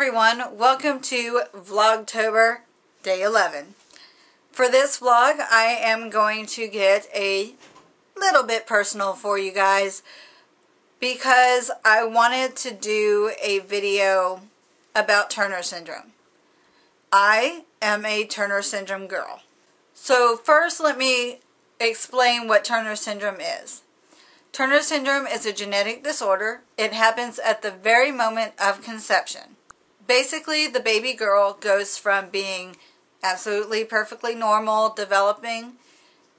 everyone, welcome to Vlogtober Day 11. For this vlog, I am going to get a little bit personal for you guys because I wanted to do a video about Turner syndrome. I am a Turner syndrome girl. So first let me explain what Turner syndrome is. Turner syndrome is a genetic disorder. It happens at the very moment of conception. Basically, the baby girl goes from being absolutely perfectly normal, developing,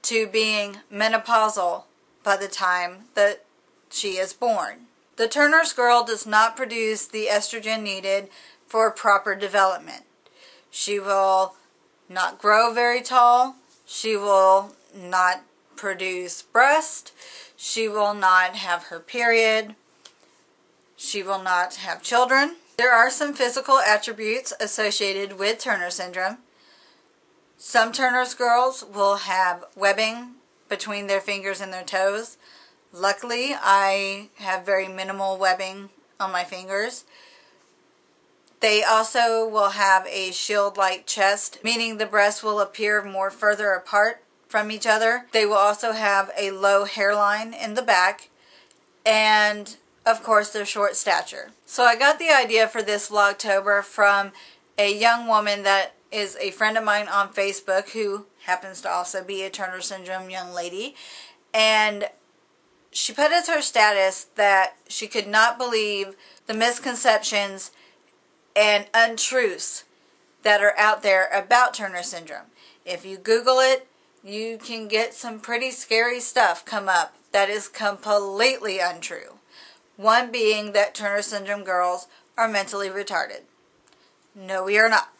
to being menopausal by the time that she is born. The Turner's girl does not produce the estrogen needed for proper development. She will not grow very tall. She will not produce breast. She will not have her period. She will not have children. There are some physical attributes associated with Turner syndrome. Some Turner's girls will have webbing between their fingers and their toes. Luckily, I have very minimal webbing on my fingers. They also will have a shield-like chest, meaning the breasts will appear more further apart from each other. They will also have a low hairline in the back, and of course their short stature. So I got the idea for this Vlogtober from a young woman that is a friend of mine on Facebook who happens to also be a Turner syndrome young lady, and she put as her status that she could not believe the misconceptions and untruths that are out there about Turner syndrome. If you Google it, you can get some pretty scary stuff come up that is completely untrue. One being that Turner syndrome girls are mentally retarded. No, we are not.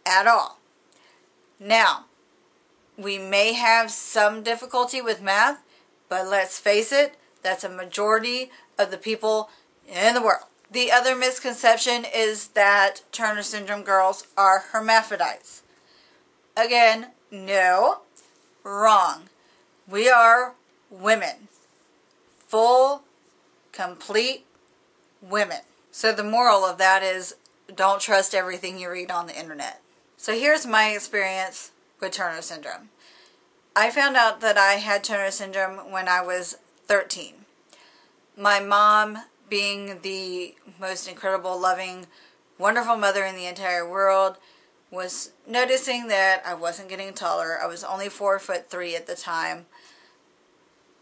At all. Now, we may have some difficulty with math, but let's face it, that's a majority of the people in the world. The other misconception is that Turner syndrome girls are hermaphrodites. Again, no. Wrong. We are women. Full, complete women. So the moral of that is don't trust everything you read on the internet. So here's my experience with Turner syndrome. I found out that I had Turner syndrome when I was 13. My mom, being the most incredible, loving, wonderful mother in the entire world, was noticing that I wasn't getting taller. I was only 4'3" at the time.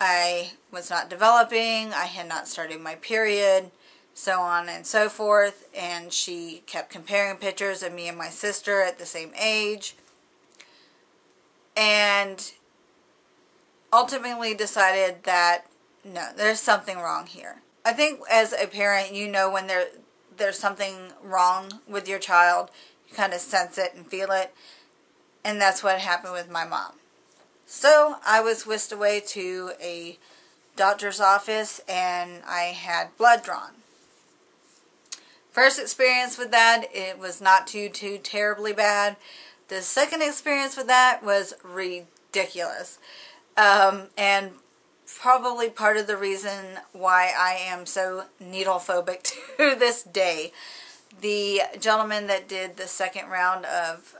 I was not developing. I had not started my period, so on and so forth. And she kept comparing pictures of me and my sister at the same age. And ultimately decided that, no, there's something wrong here. I think as a parent, you know when there's something wrong with your child. You kind of sense it and feel it. And that's what happened with my mom. So I was whisked away to a doctor's office and I had blood drawn. First experience with that, it was not too terribly bad. The second experience with that was ridiculous. And probably part of the reason why I am so needle phobic to this day. The gentleman that did the second round of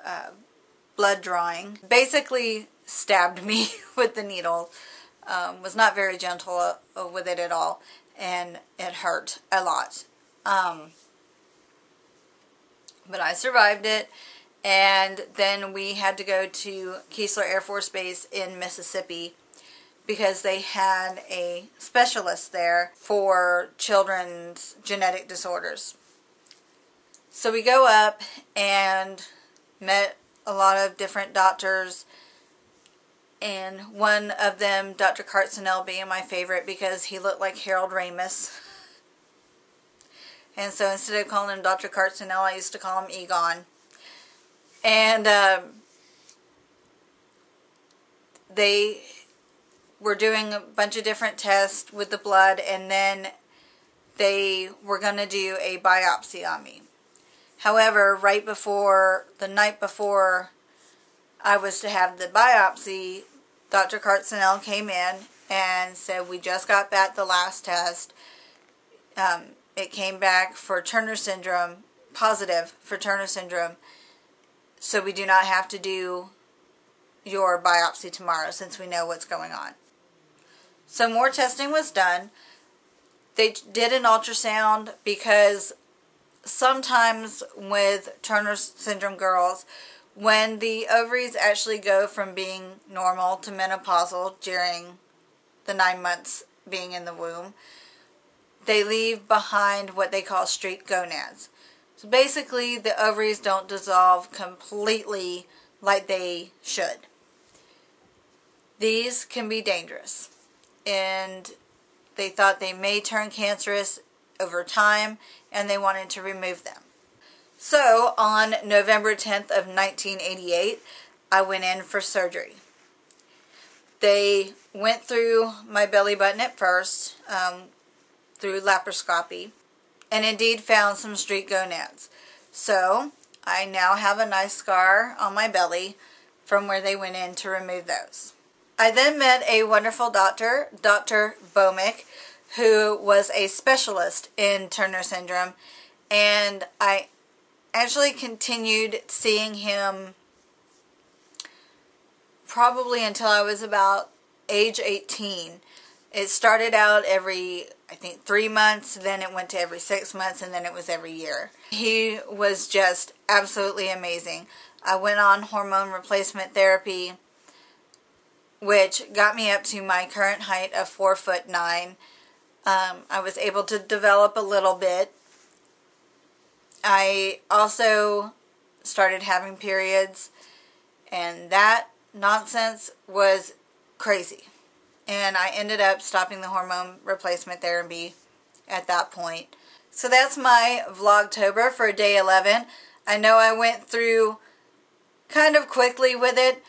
blood drawing basically stabbed me with the needle. Was not very gentle with it at all, and it hurt a lot. But I survived it, and then we had to go to Keesler Air Force Base in Mississippi because they had a specialist there for children's genetic disorders. So we go up and met a lot of different doctors, and one of them, Dr. Cartsinell, being my favorite because he looked like Harold Ramis. And so instead of calling him Dr. Cartsinell, I used to call him Egon. And they were doing a bunch of different tests with the blood, and then they were going to do a biopsy on me. However, the night before I was to have the biopsy, Dr. Cartsinell came in and said, we just got back the last test. It came back for Turner syndrome positive for Turner syndrome, so we do not have to do your biopsy tomorrow since we know what's going on. So more testing was done. They did an ultrasound because sometimes with Turner syndrome girls, when the ovaries actually go from being normal to menopausal during the 9 months being in the womb, they leave behind what they call streaked gonads. So basically the ovaries don't dissolve completely like they should. These can be dangerous, and they thought they may turn cancerous over time, and they wanted to remove them. So on November 10th of 1988, I went in for surgery. They went through my belly button at first, through laparoscopy, and indeed found some streaked gonads. So I now have a nice scar on my belly from where they went in to remove those. I then met a wonderful doctor, Dr. Bomick, who was a specialist in Turner syndrome, and I actually continued seeing him probably until I was about age 18. It started out every, I think, 3 months, then it went to every 6 months, and then it was every year. He was just absolutely amazing. I went on hormone replacement therapy, which got me up to my current height of 4'9". I was able to develop a little bit. I also started having periods, and that nonsense was crazy. And I ended up stopping the hormone replacement therapy at that point. So that's my Vlogtober for day 11. I know I went through kind of quickly with it.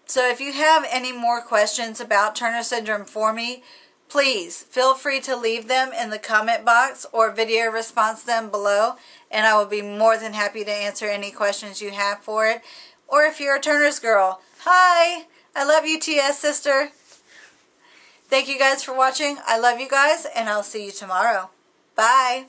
So if you have any more questions about Turner syndrome for me, please feel free to leave them in the comment box or video response them below, and I will be more than happy to answer any questions you have for it. Or if you're a Turner's girl, hi! I love you, TS sister. Thank you guys for watching. I love you guys, and I'll see you tomorrow. Bye!